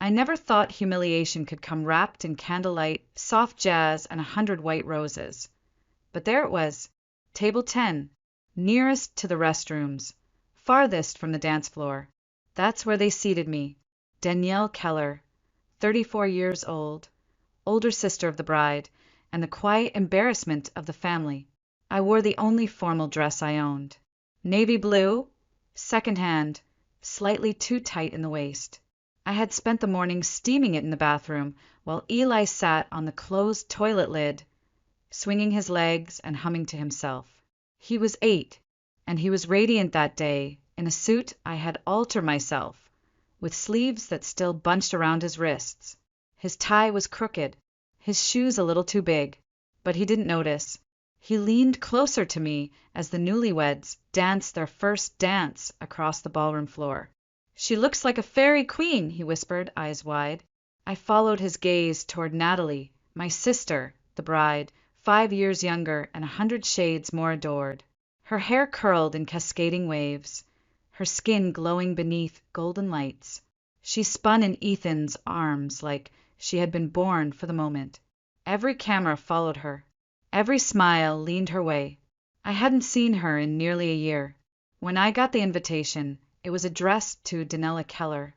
I never thought humiliation could come wrapped in candlelight, soft jazz, and 100 white roses. But there it was, table 10, nearest to the restrooms, farthest from the dance floor. That's where they seated me, Danielle Keller, 34 years old, older sister of the bride, and the quiet embarrassment of the family. I wore the only formal dress I owned. Navy blue, second-hand, slightly too tight in the waist. I had spent the morning steaming it in the bathroom while Eli sat on the closed toilet lid, swinging his legs and humming to himself. He was 8, and he was radiant that day in a suit I had altered myself, with sleeves that still bunched around his wrists. His tie was crooked, his shoes a little too big, but he didn't notice. He leaned closer to me as the newlyweds danced their first dance across the ballroom floor. "She looks like a fairy queen," he whispered, eyes wide. I followed his gaze toward Natalie, my sister, the bride, 5 years younger and 100 shades more adored. Her hair curled in cascading waves, her skin glowing beneath golden lights. She spun in Ethan's arms like she had been born for the moment. Every camera followed her. Every smile leaned her way. I hadn't seen her in nearly a year. When I got the invitation, it was addressed to Danielle Keller.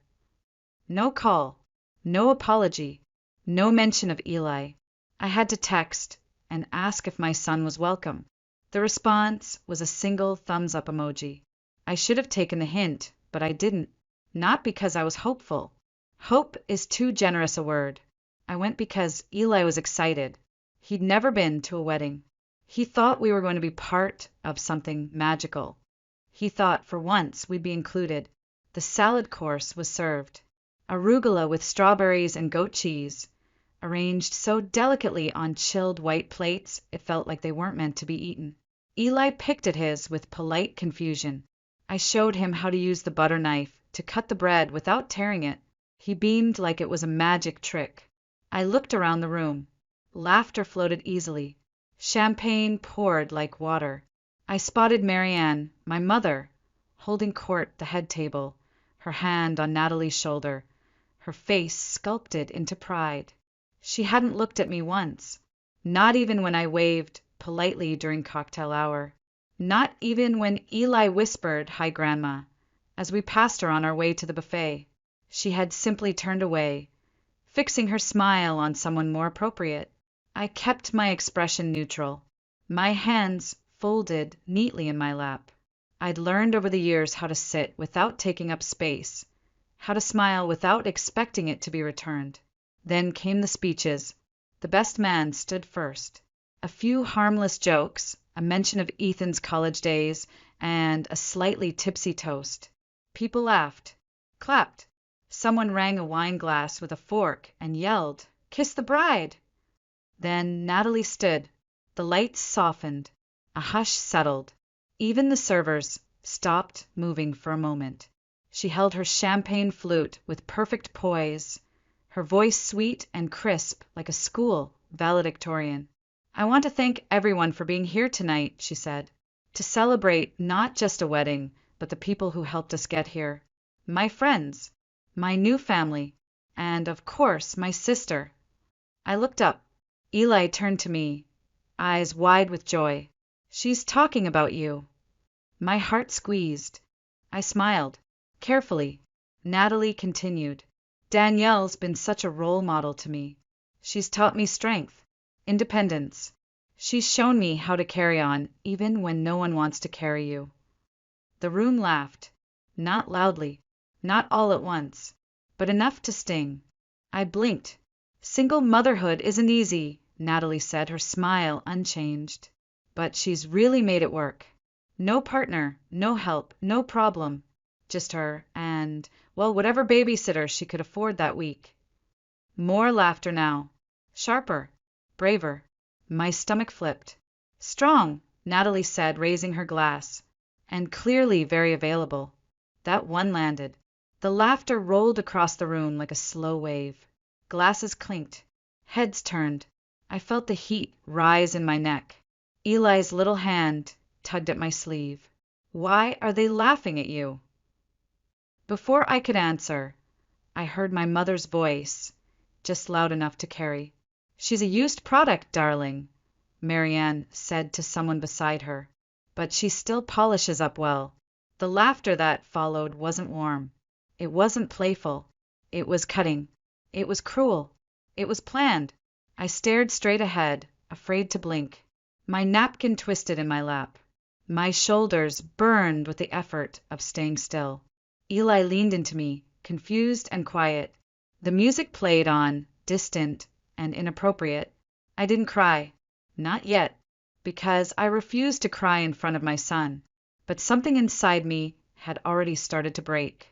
No call, no apology, no mention of Eli. I had to text and ask if my son was welcome. The response was a single thumbs-up emoji. I should have taken the hint, but I didn't. Not because I was hopeful. Hope is too generous a word. I went because Eli was excited. He'd never been to a wedding. He thought we were going to be part of something magical. He thought for once we'd be included. The salad course was served. Arugula with strawberries and goat cheese, arranged so delicately on chilled white plates it felt like they weren't meant to be eaten. Eli picked at his with polite confusion. I showed him how to use the butter knife to cut the bread without tearing it. He beamed like it was a magic trick. I looked around the room. Laughter floated easily. Champagne poured like water. I spotted Marianne, my mother, holding court at the head table, her hand on Natalie's shoulder, her face sculpted into pride. She hadn't looked at me once, not even when I waved politely during cocktail hour, not even when Eli whispered, "Hi, Grandma," as we passed her on our way to the buffet. She had simply turned away, fixing her smile on someone more appropriate. I kept my expression neutral, my hands folded neatly in my lap. I'd learned over the years how to sit without taking up space, how to smile without expecting it to be returned. Then came the speeches. The best man stood first. A few harmless jokes, a mention of Ethan's college days, and a slightly tipsy toast. People laughed, clapped. Someone rang a wine glass with a fork and yelled, "Kiss the bride!" Then Natalie stood. The lights softened. A hush settled. Even the servers stopped moving for a moment. She held her champagne flute with perfect poise, her voice sweet and crisp like a school valedictorian. "I want to thank everyone for being here tonight," she said, "to celebrate not just a wedding, but the people who helped us get here. My friends, my new family, and, of course, my sister." I looked up. Eli turned to me, eyes wide with joy. "She's talking about you." My heart squeezed. I smiled. Carefully. Natalie continued. "Danielle's been such a role model to me. She's taught me strength, independence. She's shown me how to carry on even when no one wants to carry you." The room laughed. Not loudly, not all at once, but enough to sting. I blinked. "Single motherhood isn't easy," Natalie said, her smile unchanged. "But she's really made it work. No partner, no help, no problem. Just her and, well, whatever babysitter she could afford that week." More laughter now. Sharper. Braver. My stomach flipped. "Strong," Natalie said, raising her glass. "And clearly very available." That one landed. The laughter rolled across the room like a slow wave. Glasses clinked. Heads turned. I felt the heat rise in my neck. Eli's little hand tugged at my sleeve. "Why are they laughing at you?" Before I could answer, I heard my mother's voice, just loud enough to carry. "She's a used product, darling," Marianne said to someone beside her, "but she still polishes up well." The laughter that followed wasn't warm. It wasn't playful. It was cutting. It was cruel. It was planned. I stared straight ahead, afraid to blink. My napkin twisted in my lap. My shoulders burned with the effort of staying still. Eli leaned into me, confused and quiet. The music played on, distant and inappropriate. I didn't cry. Not yet, because I refused to cry in front of my son. But something inside me had already started to break.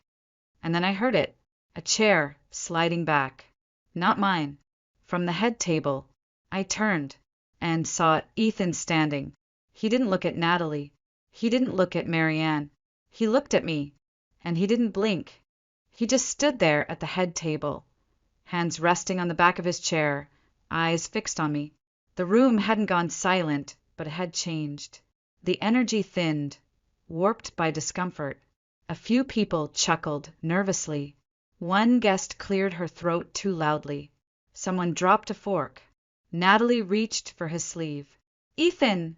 And then I heard it, a chair sliding back. Not mine. From the head table. I turned and saw Ethan standing. He didn't look at Natalie. He didn't look at Marianne. He looked at me, and he didn't blink. He just stood there at the head table, hands resting on the back of his chair, eyes fixed on me. The room hadn't gone silent, but it had changed. The energy thinned, warped by discomfort. A few people chuckled nervously. One guest cleared her throat too loudly. Someone dropped a fork. Natalie reached for his sleeve. "Ethan,"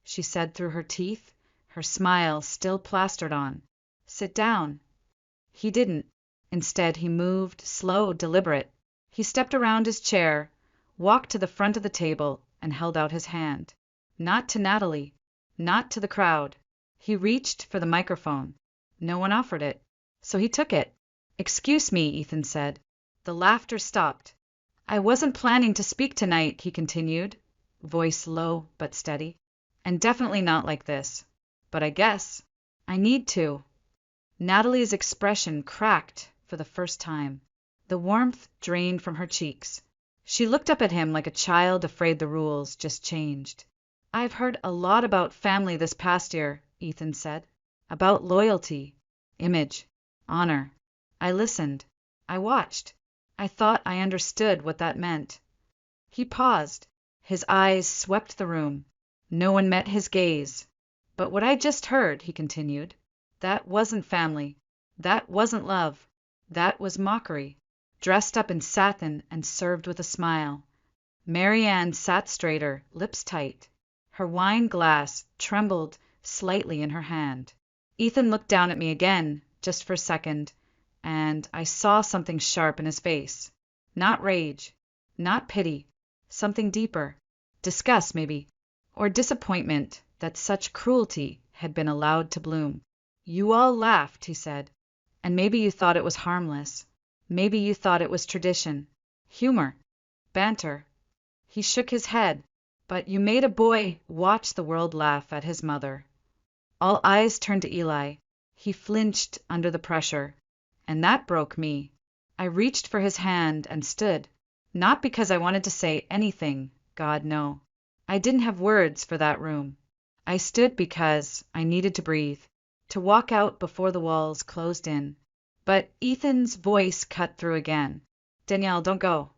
she said through her teeth, her smile still plastered on. "Sit down." He didn't. Instead, he moved, slow, deliberate. He stepped around his chair, walked to the front of the table, and held out his hand. Not to Natalie, not to the crowd. He reached for the microphone. No one offered it, so he took it. "Excuse me," Ethan said. The laughter stopped. "I wasn't planning to speak tonight," he continued, voice low but steady, "and definitely not like this. But I guess I need to." Natalie's expression cracked for the first time. The warmth drained from her cheeks. She looked up at him like a child afraid the rules just changed. "I've heard a lot about family this past year," Ethan said. "About loyalty, image, honor." I listened. I watched. I thought I understood what that meant. He paused. His eyes swept the room. No one met his gaze. "But what I just heard," he continued, "that wasn't family. That wasn't love. That was mockery, dressed up in satin and served with a smile." Marianne sat straighter, lips tight. Her wine glass trembled slightly in her hand. Ethan looked down at me again, just for a second, and I saw something sharp in his face. Not rage, not pity, something deeper. Disgust, maybe, or disappointment that such cruelty had been allowed to bloom. "You all laughed," he said, "and maybe you thought it was harmless. Maybe you thought it was tradition, humor, banter." He shook his head. "But you made a boy watch the world laugh at his mother." All eyes turned to Eli. He flinched under the pressure. And that broke me. I reached for his hand and stood. Not because I wanted to say anything, God, no. I didn't have words for that room. I stood because I needed to breathe, to walk out before the walls closed in. But Ethan's voice cut through again. "Danielle, don't go."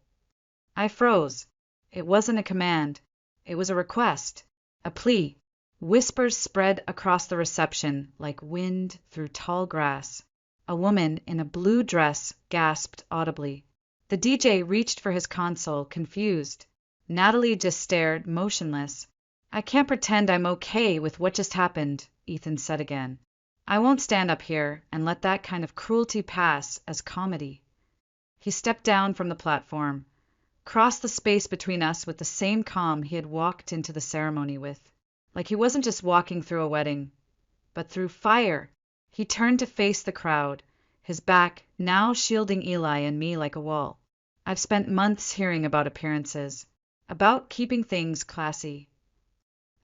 I froze. It wasn't a command. It was a request, a plea. Whispers spread across the reception like wind through tall grass. A woman in a blue dress gasped audibly. The DJ reached for his console, confused. Natalie just stared, motionless. "I can't pretend I'm okay with what just happened," Ethan said again. "I won't stand up here and let that kind of cruelty pass as comedy." He stepped down from the platform, crossed the space between us with the same calm he had walked into the ceremony with. Like he wasn't just walking through a wedding, but through fire. He turned to face the crowd, his back now shielding Eli and me like a wall. "I've spent months hearing about appearances, about keeping things classy,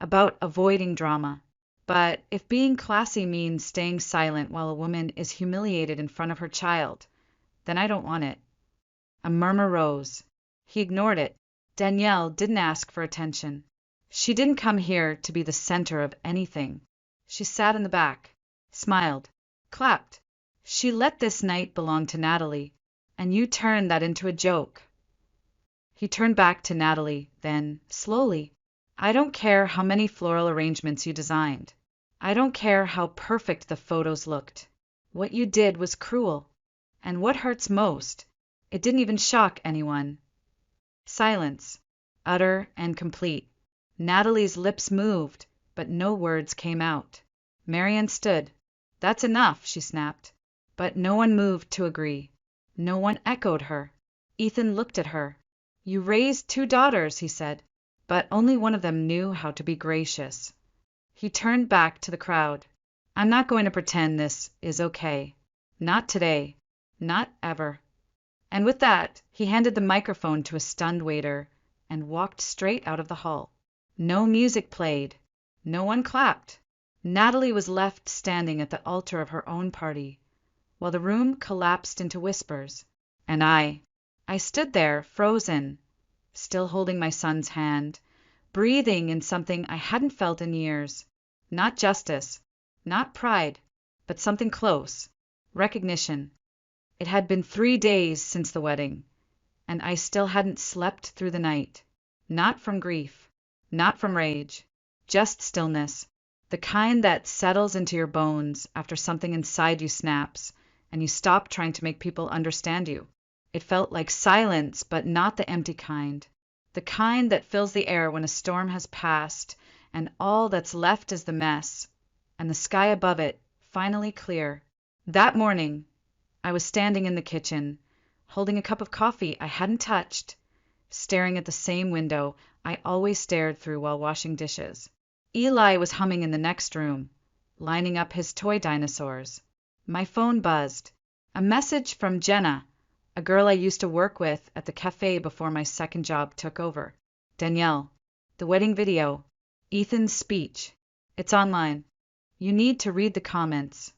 about avoiding drama. But if being classy means staying silent while a woman is humiliated in front of her child, then I don't want it." A murmur rose. He ignored it. Danielle didn't ask for attention. She didn't come here to be the center of anything. She sat in the back, smiled, clapped. She let this night belong to Natalie, and you turned that into a joke. He turned back to Natalie, then, slowly. "I don't care how many floral arrangements you designed. I don't care how perfect the photos looked. What you did was cruel, And what hurts most, it didn't even shock anyone. Silence, utter and complete. Natalie's lips moved, but no words came out. Marianne stood. That's enough, she snapped. But no one moved to agree. No one echoed her. Ethan looked at her. You raised 2 daughters, he said, but only one of them knew how to be gracious. He turned back to the crowd. I'm not going to pretend this is okay. Not today. Not ever. And with that, he handed the microphone to a stunned waiter and walked straight out of the hall. No music played. No one clapped. Natalie was left standing at the altar of her own party, while the room collapsed into whispers. And I stood there, frozen, still holding my son's hand, breathing in something I hadn't felt in years. Not justice, not pride, but something close. Recognition. It had been 3 days since the wedding, and I still hadn't slept through the night. Not from grief, not from rage, just stillness. The kind that settles into your bones after something inside you snaps, and you stop trying to make people understand you. It felt like silence, but not the empty kind. The kind that fills the air when a storm has passed, and all that's left is the mess, and the sky above it, finally clear. That morning, I was standing in the kitchen, holding a cup of coffee I hadn't touched, staring at the same window I always stared through while washing dishes. Eli was humming in the next room, lining up his toy dinosaurs. My phone buzzed. A message from Jenna, a girl I used to work with at the cafe before my second job took over. Danielle, the wedding video, Ethan's speech. It's online. You need to read the comments.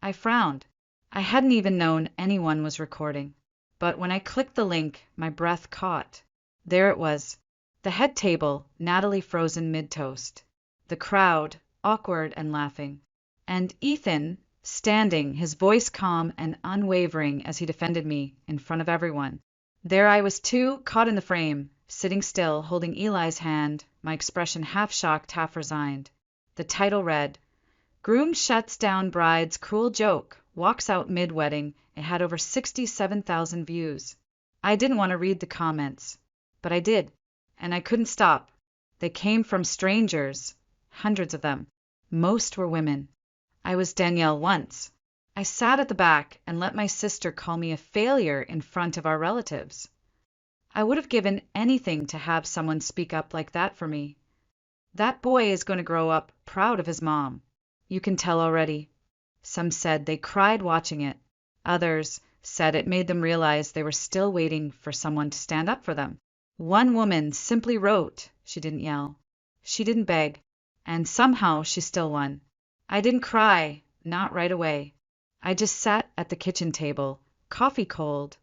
I frowned. I hadn't even known anyone was recording. But when I clicked the link, my breath caught. There it was. The head table, Natalie frozen mid-toast. The crowd, awkward and laughing. And Ethan, standing, his voice calm and unwavering as he defended me in front of everyone. There I was too, caught in the frame, sitting still, holding Eli's hand, my expression half shocked, half resigned. The title read, Groom shuts down bride's cruel joke, walks out mid-wedding. It had over 67,000 views. I didn't want to read the comments, but I did, and I couldn't stop. They came from strangers, hundreds of them. Most were women. I was Danielle once. I sat at the back and let my sister call me a failure in front of our relatives. I would have given anything to have someone speak up like that for me. That boy is going to grow up proud of his mom. You can tell already. Some said they cried watching it. Others said it made them realize they were still waiting for someone to stand up for them. One woman simply wrote. She didn't yell. She didn't beg. And somehow she still won. I didn't cry, not right away. I just sat at the kitchen table, coffee cold,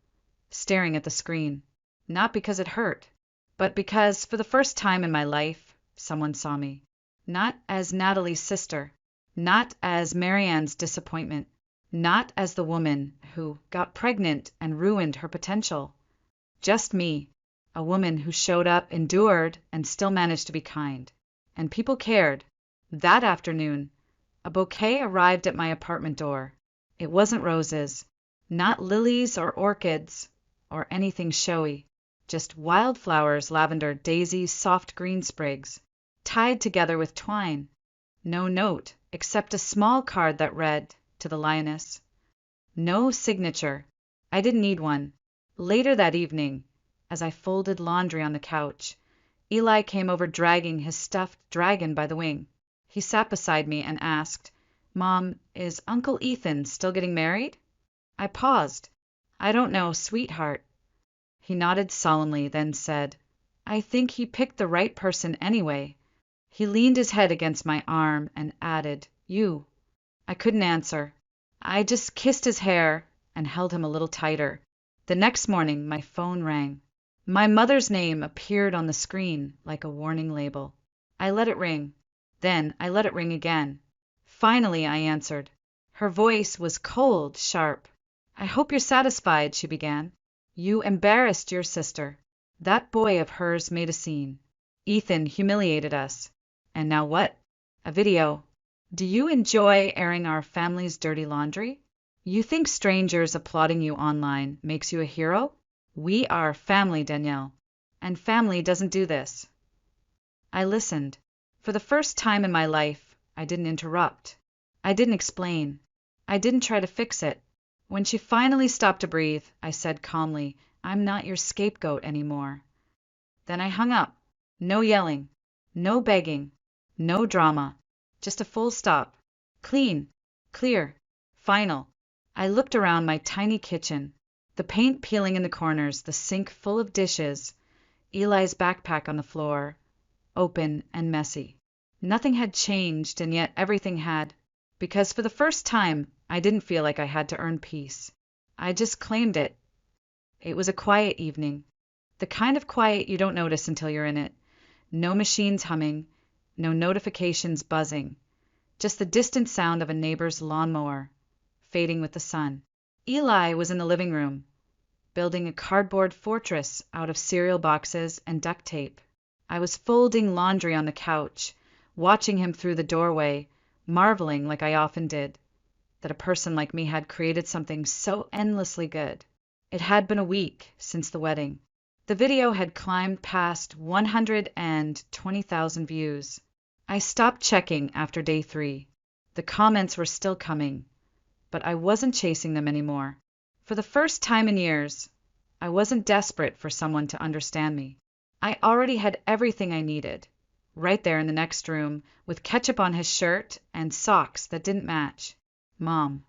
staring at the screen. Not because it hurt, but because for the first time in my life, someone saw me. Not as Natalie's sister, not as Marianne's disappointment, not as the woman who got pregnant and ruined her potential. Just me, a woman who showed up, endured, and still managed to be kind. And people cared. That afternoon, a bouquet arrived at my apartment door. It wasn't roses, not lilies or orchids, or anything showy. Just wildflowers, lavender, daisies, soft green sprigs, tied together with twine. No note, except a small card that read, to the lioness. No signature. I didn't need one. Later that evening, as I folded laundry on the couch, Eli came over dragging his stuffed dragon by the wing. He sat beside me and asked, Mom, is Uncle Ethan still getting married? I paused. I don't know, sweetheart. He nodded solemnly, then said, I think he picked the right person anyway. He leaned his head against my arm and added, You. I couldn't answer. I just kissed his hair and held him a little tighter. The next morning, my phone rang. My mother's name appeared on the screen like a warning label. I let it ring. Then I let it ring again. Finally, I answered. Her voice was cold, sharp. I hope you're satisfied, she began. You embarrassed your sister. That boy of hers made a scene. Ethan humiliated us. And now what? A video. Do you enjoy airing our family's dirty laundry? You think strangers applauding you online makes you a hero? We are family, Danielle, and family doesn't do this. I listened. For the first time in my life, I didn't interrupt. I didn't explain. I didn't try to fix it. When she finally stopped to breathe, I said calmly, "I'm not your scapegoat anymore." Then I hung up. No yelling. No begging. No drama. Just a full stop. Clean. Clear. Final. I looked around my tiny kitchen, the paint peeling in the corners, the sink full of dishes, Eli's backpack on the floor, open and messy. Nothing had changed, and yet everything had, because for the first time, I didn't feel like I had to earn peace. I just claimed it. It was a quiet evening. The kind of quiet you don't notice until you're in it. No machines humming, no notifications buzzing, just the distant sound of a neighbor's lawnmower, fading with the sun. Eli was in the living room, building a cardboard fortress out of cereal boxes and duct tape. I was folding laundry on the couch, watching him through the doorway, marveling, like I often did, that a person like me had created something so endlessly good. It had been a week since the wedding. The video had climbed past 120,000 views. I stopped checking after day 3. The comments were still coming, but I wasn't chasing them anymore. For the first time in years, I wasn't desperate for someone to understand me. I already had everything I needed, right there in the next room, with ketchup on his shirt and socks that didn't match. "Mom."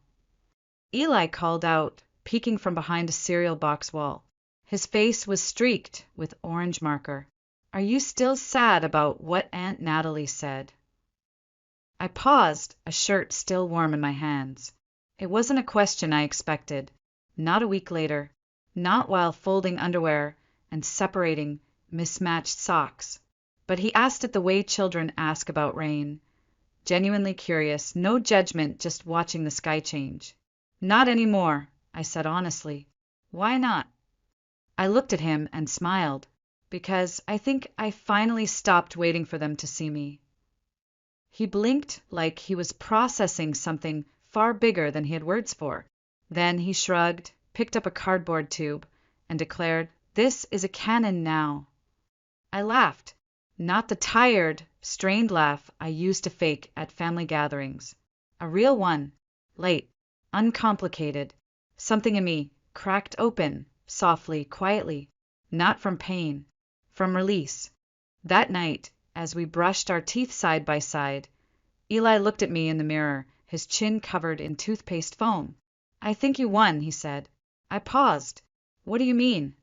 Eli called out, peeking from behind a cereal box wall. His face was streaked with orange marker. "Are you still sad about what Aunt Natalie said?" I paused, a shirt still warm in my hands. It wasn't a question I expected. Not a week later. Not while folding underwear and separating mismatched socks. But he asked it the way children ask about rain. Genuinely curious, no judgment, just watching the sky change. "Not anymore," I said honestly. "Why not?" I looked at him and smiled, because I think I finally stopped waiting for them to see me. He blinked like he was processing something far bigger than he had words for. Then he shrugged, picked up a cardboard tube, and declared, "This is a canon now." I laughed, not the tired, strained laugh I used to fake at family gatherings. A real one, light, uncomplicated. Something in me cracked open, softly, quietly, not from pain, from release. That night, as we brushed our teeth side by side, Eli looked at me in the mirror, his chin covered in toothpaste foam. "I think you won," he said. I paused. "What do you mean?"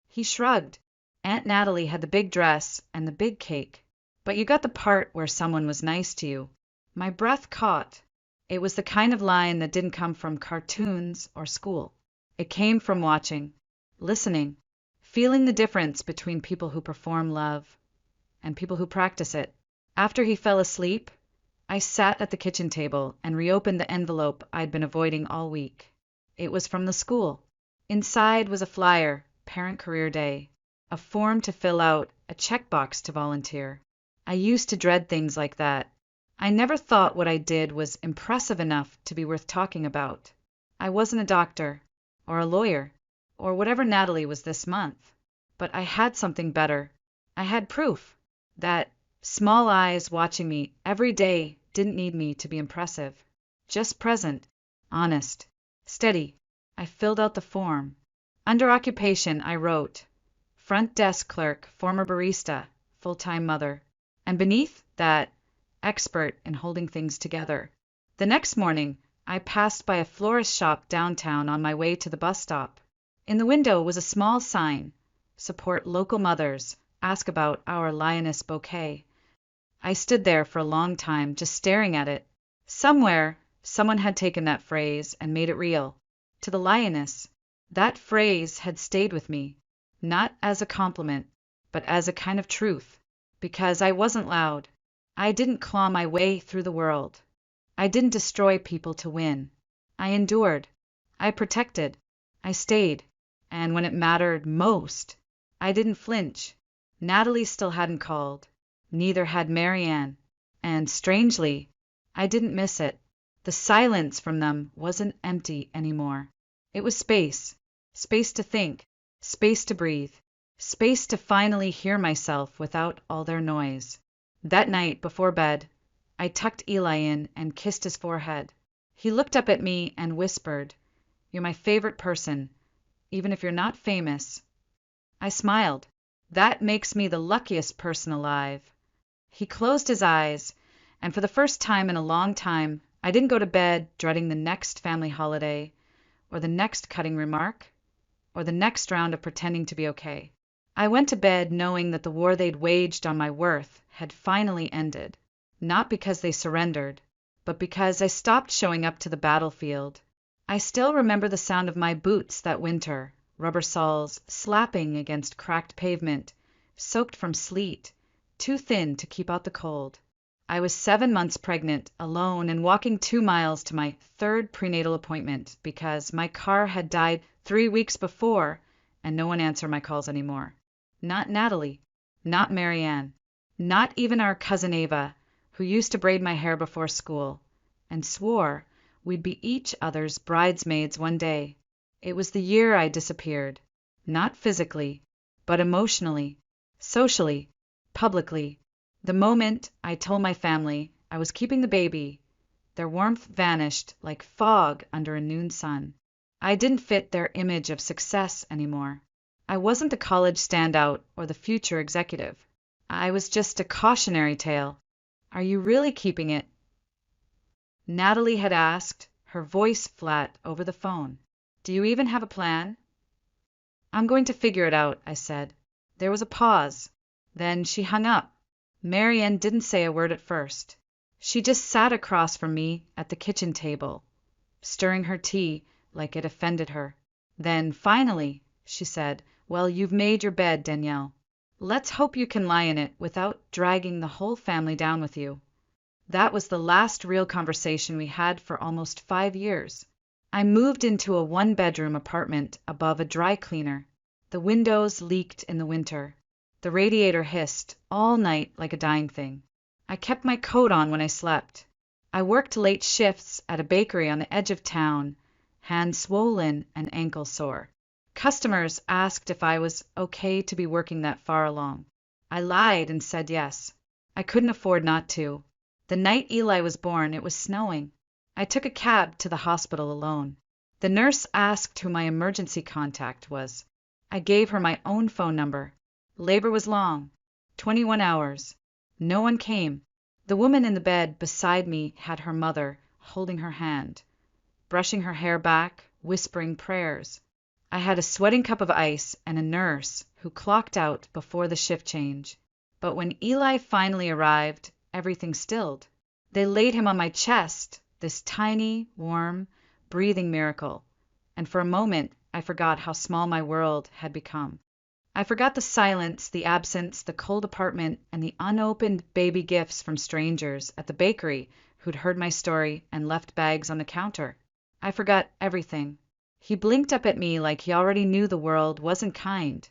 He shrugged. "Aunt Natalie had the big dress and the big cake, but you got the part where someone was nice to you." My breath caught. It was the kind of line that didn't come from cartoons or school. It came from watching, listening, feeling the difference between people who perform love and people who practice it. After he fell asleep, I sat at the kitchen table and reopened the envelope I'd been avoiding all week. It was from the school. Inside was a flyer, Parent Career Day, a form to fill out, a checkbox to volunteer. I used to dread things like that. I never thought what I did was impressive enough to be worth talking about. I wasn't a doctor, or a lawyer, or whatever Natalie was this month. But I had something better. I had proof that small eyes watching me every day didn't need me to be impressive. Just present, honest, steady. I filled out the form. Under occupation, I wrote, "Front desk clerk, former barista, full-time mother." And beneath that, "expert in holding things together." The next morning, I passed by a florist shop downtown on my way to the bus stop. In the window was a small sign, "Support local mothers. Ask about our lioness bouquet." I stood there for a long time, just staring at it. Somewhere, someone had taken that phrase and made it real. To the lioness, that phrase had stayed with me, not as a compliment, but as a kind of truth, because I wasn't loud. I didn't claw my way through the world. I didn't destroy people to win. I endured. I protected. I stayed. And when it mattered most, I didn't flinch. Natalie still hadn't called. Neither had Marianne. And strangely, I didn't miss it. The silence from them wasn't empty anymore. It was space. Space to think. Space to breathe. Space to finally hear myself without all their noise. That night, before bed, I tucked Eli in and kissed his forehead. He looked up at me and whispered, "You're my favorite person, even if you're not famous." I smiled. "That makes me the luckiest person alive." He closed his eyes, and for the first time in a long time, I didn't go to bed dreading the next family holiday, or the next cutting remark, or the next round of pretending to be okay. I went to bed knowing that the war they'd waged on my worth had finally ended, not because they surrendered, but because I stopped showing up to the battlefield. I still remember the sound of my boots that winter, rubber soles slapping against cracked pavement, soaked from sleet, too thin to keep out the cold. I was 7 months pregnant, alone, and walking 2 miles to my third prenatal appointment because my car had died 3 weeks before, and no one answered my calls anymore. Not Natalie, not Marianne, not even our cousin Ava, who used to braid my hair before school, and swore we'd be each other's bridesmaids one day. It was the year I disappeared, not physically, but emotionally, socially, publicly. The moment I told my family I was keeping the baby, their warmth vanished like fog under a noon sun. I didn't fit their image of success anymore. I wasn't the college standout or the future executive. I was just a cautionary tale. "Are you really keeping it?" Natalie had asked, her voice flat over the phone. "Do you even have a plan?" "I'm going to figure it out," I said. There was a pause. Then she hung up. Marianne didn't say a word at first. She just sat across from me at the kitchen table, stirring her tea like it offended her. Then, finally, she said, "Well, you've made your bed, Danielle. Let's hope you can lie in it without dragging the whole family down with you." That was the last real conversation we had for almost 5 years. I moved into a 1-bedroom apartment above a dry cleaner. The windows leaked in the winter. The radiator hissed all night like a dying thing. I kept my coat on when I slept. I worked late shifts at a bakery on the edge of town, hands swollen and ankles sore. Customers asked if I was okay to be working that far along. I lied and said yes. I couldn't afford not to. The night Eli was born, it was snowing. I took a cab to the hospital alone. The nurse asked who my emergency contact was. I gave her my own phone number. Labor was long, 21 hours. No one came. The woman in the bed beside me had her mother holding her hand, brushing her hair back, whispering prayers. I had a sweating cup of ice and a nurse who clocked out before the shift change. But when Eli finally arrived, everything stilled. They laid him on my chest, this tiny, warm, breathing miracle, and for a moment I forgot how small my world had become. I forgot the silence, the absence, the cold apartment, and the unopened baby gifts from strangers at the bakery who'd heard my story and left bags on the counter. I forgot everything. He blinked up at me like he already knew the world wasn't kind,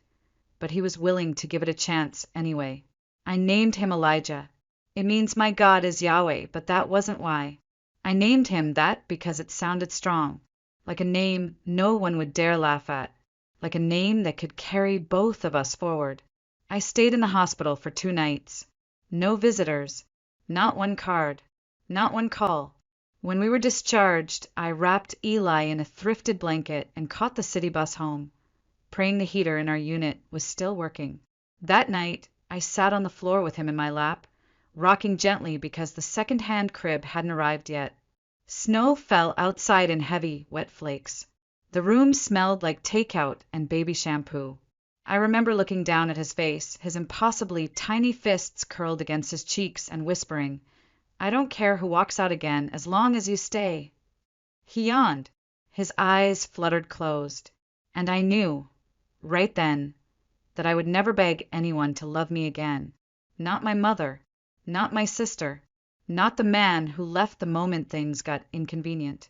but he was willing to give it a chance anyway. I named him Elijah. It means my God is Yahweh, but that wasn't why. I named him that because it sounded strong, like a name no one would dare laugh at, like a name that could carry both of us forward. I stayed in the hospital for 2 nights. No visitors, not one card, not one call. When we were discharged, I wrapped Eli in a thrifted blanket and caught the city bus home, praying the heater in our unit was still working. That night, I sat on the floor with him in my lap, rocking gently because the second-hand crib hadn't arrived yet. Snow fell outside in heavy, wet flakes. The room smelled like takeout and baby shampoo. I remember looking down at his face, his impossibly tiny fists curled against his cheeks, and whispering, "I don't care who walks out again as long as you stay." He yawned. His eyes fluttered closed. And I knew, right then, that I would never beg anyone to love me again. Not my mother. Not my sister. Not the man who left the moment things got inconvenient.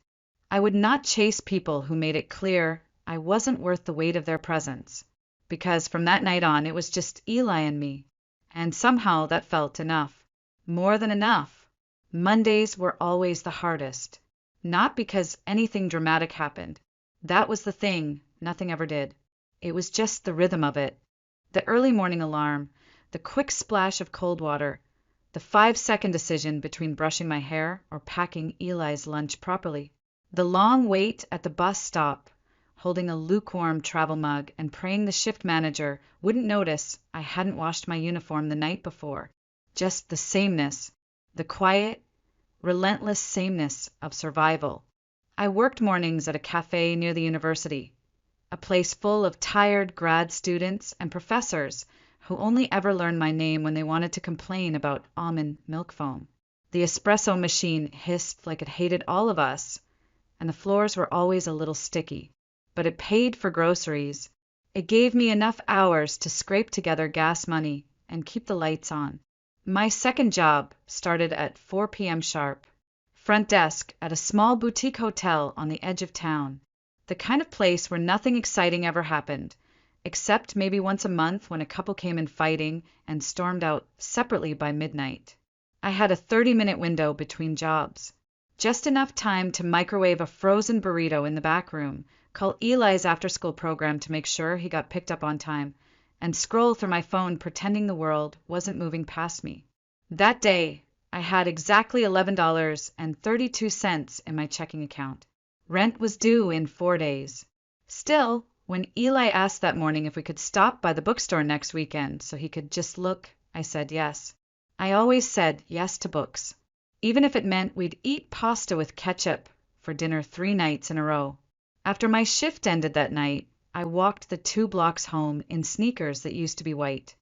I would not chase people who made it clear I wasn't worth the weight of their presence. Because from that night on, it was just Eli and me. And somehow that felt enough. More than enough. Mondays were always the hardest. Not because anything dramatic happened. That was the thing, nothing ever did. It was just the rhythm of it. The early morning alarm, the quick splash of cold water, the 5-second decision between brushing my hair or packing Eli's lunch properly, the long wait at the bus stop, holding a lukewarm travel mug and praying the shift manager wouldn't notice I hadn't washed my uniform the night before. Just the sameness, the quiet, relentless sameness of survival. I worked mornings at a cafe near the university, a place full of tired grad students and professors who only ever learned my name when they wanted to complain about almond milk foam. The espresso machine hissed like it hated all of us, and the floors were always a little sticky. But it paid for groceries. It gave me enough hours to scrape together gas money and keep the lights on. My second job started at 4 p.m. sharp. Front desk at a small boutique hotel on the edge of town. The kind of place where nothing exciting ever happened, except maybe once a month when a couple came in fighting and stormed out separately by midnight. I had a 30-minute window between jobs. Just enough time to microwave a frozen burrito in the back room, call Eli's after-school program to make sure he got picked up on time, and scroll through my phone pretending the world wasn't moving past me. That day, I had exactly $11.32 in my checking account. Rent was due in 4 days. Still, when Eli asked that morning if we could stop by the bookstore next weekend so he could just look, I said yes. I always said yes to books, even if it meant we'd eat pasta with ketchup for dinner 3 nights in a row. After my shift ended that night, I walked the 2 blocks home in sneakers that used to be white.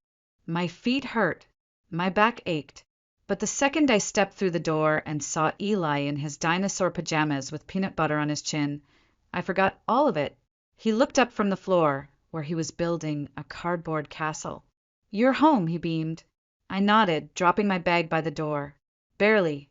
My feet hurt, my back ached, but the second I stepped through the door and saw Eli in his dinosaur pajamas with peanut butter on his chin, I forgot all of it. He looked up from the floor, where he was building a cardboard castle. "You're home," he beamed. I nodded, dropping my bag by the door. "Barely."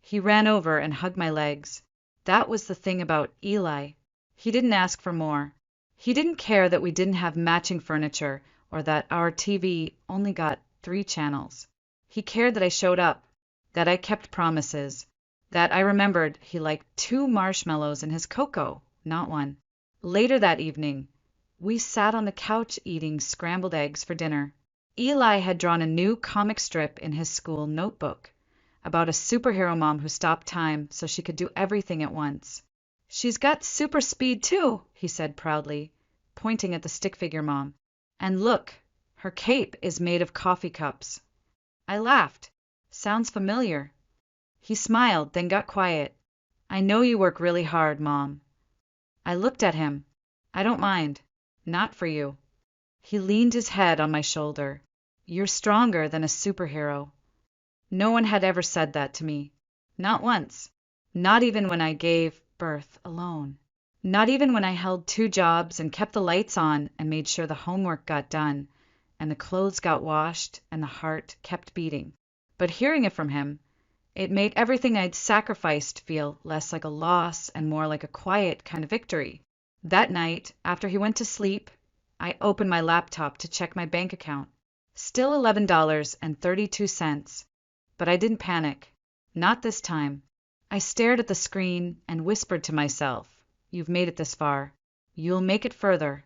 He ran over and hugged my legs. That was the thing about Eli. He didn't ask for more. He didn't care that we didn't have matching furniture or that our TV only got 3 channels. He cared that I showed up, that I kept promises, that I remembered he liked 2 marshmallows in his cocoa, not 1. Later that evening, we sat on the couch eating scrambled eggs for dinner. Eli had drawn a new comic strip in his school notebook about a superhero mom who stopped time so she could do everything at once. "She's got super speed too," he said proudly, pointing at the stick figure mom. "And look, her cape is made of coffee cups." I laughed. "Sounds familiar." He smiled, then got quiet. "I know you work really hard, Mom." I looked at him. "I don't mind. Not for you." He leaned his head on my shoulder. "You're stronger than a superhero." No one had ever said that to me. Not once. Not even when I gave birth alone. Not even when I held 2 jobs and kept the lights on and made sure the homework got done and the clothes got washed and the heart kept beating. But hearing it from him, it made everything I'd sacrificed feel less like a loss and more like a quiet kind of victory. That night, after he went to sleep, I opened my laptop to check my bank account. Still $11.32. But I didn't panic. Not this time. I stared at the screen and whispered to myself, "You've made it this far. You'll make it further."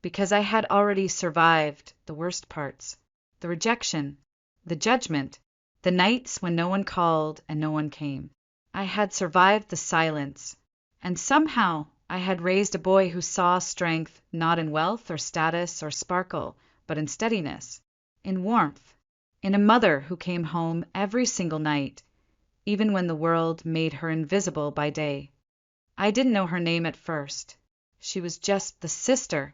Because I had already survived the worst parts. The rejection. The judgment. The nights when no one called and no one came. I had survived the silence. And somehow I had raised a boy who saw strength not in wealth or status or sparkle, but in steadiness, in warmth, in a mother who came home every single night, even when the world made her invisible by day. I didn't know her name at first. She was just the sister.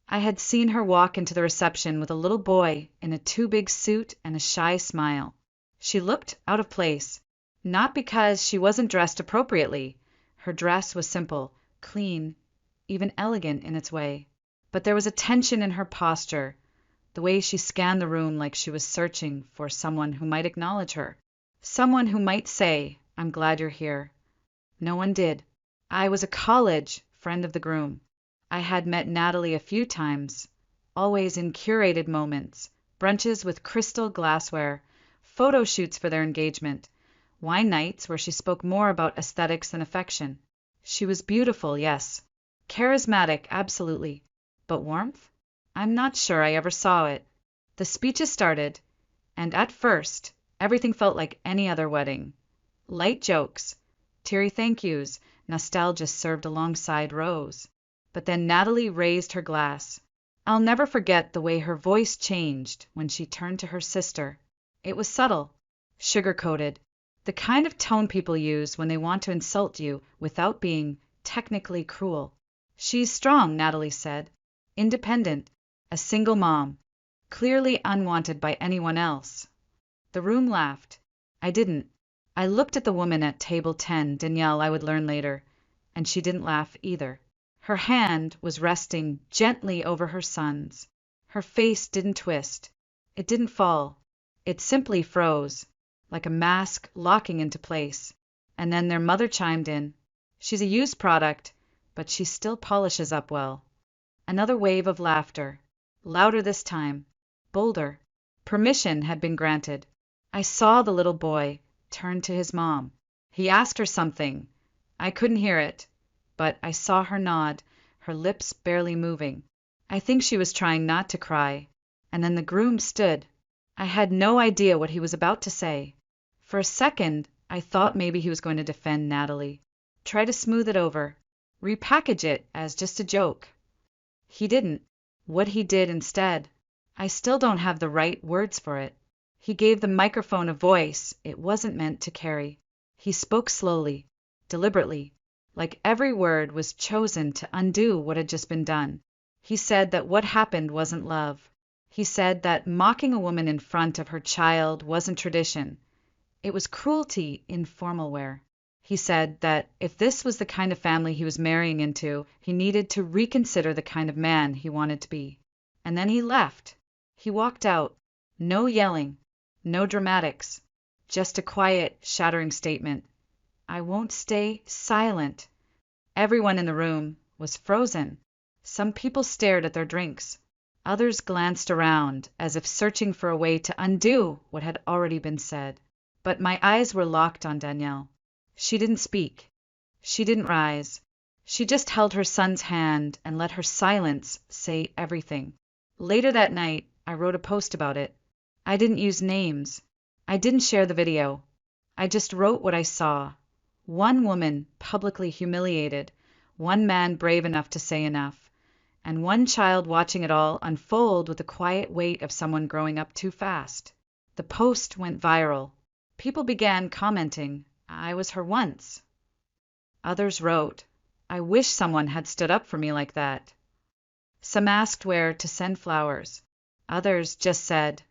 I had seen her walk into the reception with a little boy in a too big suit and a shy smile. She looked out of place, not because she wasn't dressed appropriately. Her dress was simple, clean, even elegant in its way. But there was a tension in her posture, the way she scanned the room like she was searching for someone who might acknowledge her, someone who might say, "I'm glad you're here." No one did. I was a college friend of the groom. I had met Natalie a few times, always in curated moments, brunches with crystal glassware, photo shoots for their engagement, wine nights where she spoke more about aesthetics than affection. She was beautiful, yes. Charismatic, absolutely. But warmth? I'm not sure I ever saw it. The speeches started, and at first, everything felt like any other wedding. Light jokes, teary thank yous, nostalgia served alongside rose. But then Natalie raised her glass. I'll never forget the way her voice changed when she turned to her sister. It was subtle, sugar-coated, the kind of tone people use when they want to insult you without being technically cruel. She's strong, Natalie said. Independent, a single mom, clearly unwanted by anyone else. The room laughed. I didn't. I looked at the woman at table 10, Danielle, I would learn later, and she didn't laugh either. Her hand was resting gently over her son's. Her face didn't twist. It didn't fall. It simply froze, like a mask locking into place. And then their mother chimed in. She's a used product, but she still polishes up well. Another wave of laughter. Louder this time. Bolder. Permission had been granted. I saw the little boy turn to his mom. He asked her something. I couldn't hear it, but I saw her nod, her lips barely moving. I think she was trying not to cry. And then the groom stood. I had no idea what he was about to say. For a second, I thought maybe he was going to defend Natalie, try to smooth it over, repackage it as just a joke. He didn't. What he did instead, I still don't have the right words for it. He gave the microphone a voice it wasn't meant to carry. He spoke slowly, deliberately, like every word was chosen to undo what had just been done. He said that what happened wasn't love. He said that mocking a woman in front of her child wasn't tradition. It was cruelty in formal wear. He said that if this was the kind of family he was marrying into, he needed to reconsider the kind of man he wanted to be. And then he left. He walked out. No yelling, no dramatics, just a quiet, shattering statement. I won't stay silent. Everyone in the room was frozen. Some people stared at their drinks. Others glanced around, as if searching for a way to undo what had already been said. But my eyes were locked on Danielle. She didn't speak. She didn't rise. She just held her son's hand and let her silence say everything. Later that night, I wrote a post about it. I didn't use names. I didn't share the video. I just wrote what I saw. One woman publicly humiliated, one man brave enough to say enough, and one child watching it all unfold with the quiet weight of someone growing up too fast. The post went viral. People began commenting, I was her once. Others wrote, I wish someone had stood up for me like that. Some asked where to send flowers. Others just said,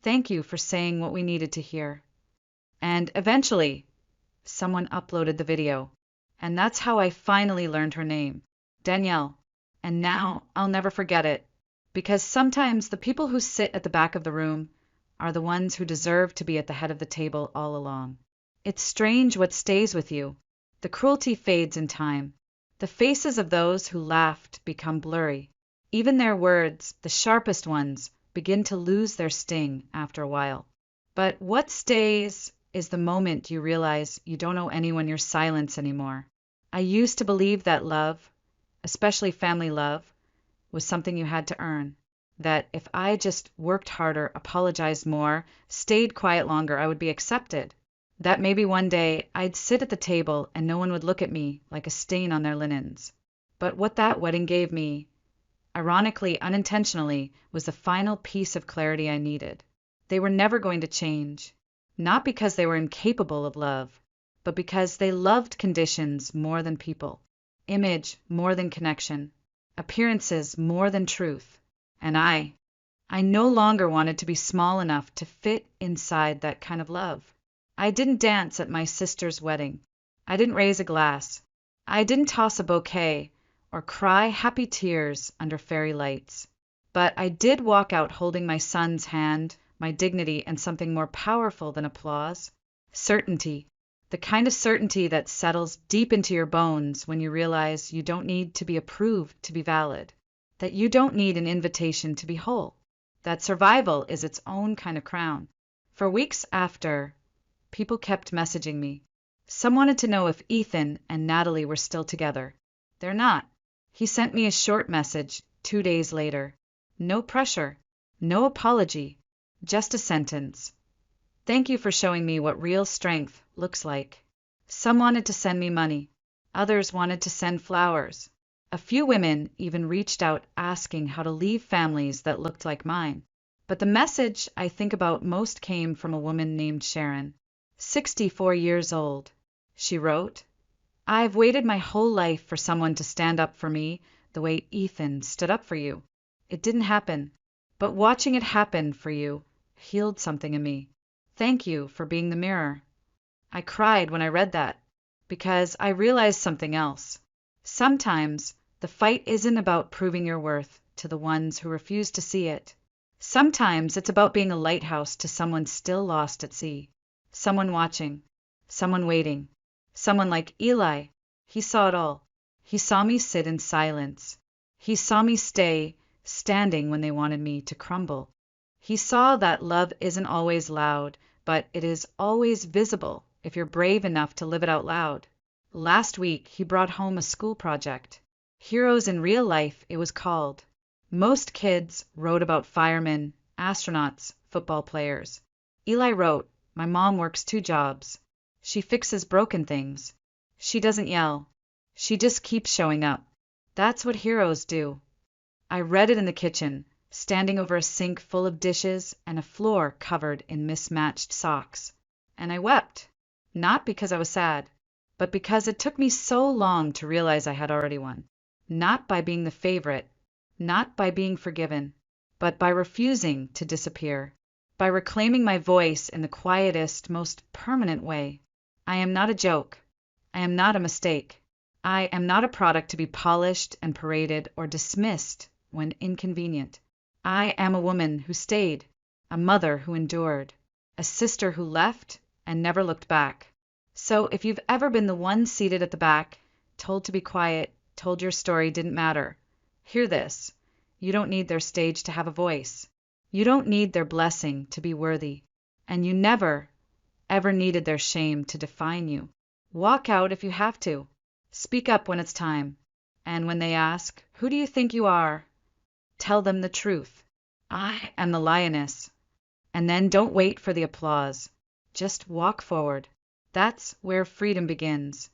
thank you for saying what we needed to hear. And eventually, someone uploaded the video. And that's how I finally learned her name, Danielle. And now I'll never forget it, because sometimes the people who sit at the back of the room are the ones who deserve to be at the head of the table all along. It's strange what stays with you. The cruelty fades in time. The faces of those who laughed become blurry. Even their words, the sharpest ones, begin to lose their sting after a while. But what stays is the moment you realize you don't owe anyone your silence anymore. I used to believe that love, especially family love, was something you had to earn. That if I just worked harder, apologized more, stayed quiet longer, I would be accepted. That maybe one day I'd sit at the table and no one would look at me like a stain on their linens. But what that wedding gave me, ironically, unintentionally, was the final piece of clarity I needed. They were never going to change. Not because they were incapable of love, but because they loved conditions more than people, image more than connection, appearances more than truth. And I no longer wanted to be small enough to fit inside that kind of love. I didn't dance at my sister's wedding. I didn't raise a glass. I didn't toss a bouquet or cry happy tears under fairy lights. But I did walk out holding my son's hand, my dignity, and something more powerful than applause. Certainty. The kind of certainty that settles deep into your bones when you realize you don't need to be approved to be valid. That you don't need an invitation to be whole. That survival is its own kind of crown. For weeks after, People kept messaging me. Some wanted to know if Ethan and Natalie were still together. They're not. He sent me a short message 2 days later. No pressure. No apology. Just a sentence. Thank you for showing me what real strength looks like. Some wanted to send me money. Others wanted to send flowers. A few women even reached out asking how to leave families that looked like mine. But the message I think about most came from a woman named Sharon, 64 years old. She wrote, "I've waited my whole life for someone to stand up for me the way Ethan stood up for you. It didn't happen, but watching it happen for you healed something in me. Thank you for being the mirror." I cried when I read that, because I realized something else. Sometimes the fight isn't about proving your worth to the ones who refuse to see it. Sometimes it's about being a lighthouse to someone still lost at sea. Someone watching. Someone waiting. Someone like Eli. He saw it all. He saw me sit in silence. He saw me stay standing when they wanted me to crumble. He saw that love isn't always loud, but it is always visible if you're brave enough to live it out loud. Last week, he brought home a school project. Heroes in Real Life, it was called. Most kids wrote about firemen, astronauts, football players. Eli wrote, "My mom works 2 jobs. She fixes broken things. She doesn't yell. She just keeps showing up. That's what heroes do." I read it in the kitchen, standing over a sink full of dishes and a floor covered in mismatched socks. And I wept. Not because I was sad, but because it took me so long to realize I had already won. Not by being the favorite, not by being forgiven, but by refusing to disappear, by reclaiming my voice in the quietest, most permanent way. I am not a joke. I am not a mistake. I am not a product to be polished and paraded or dismissed when inconvenient. I am a woman who stayed, a mother who endured, a sister who left and never looked back. So if you've ever been the one seated at the back, told to be quiet, told your story didn't matter, hear this. You don't need their stage to have a voice. You don't need their blessing to be worthy. And you never, ever needed their shame to define you. Walk out if you have to. Speak up when it's time. And when they ask, "Who do you think you are?" tell them the truth. I am the lioness. And then don't wait for the applause. Just walk forward. That's where freedom begins.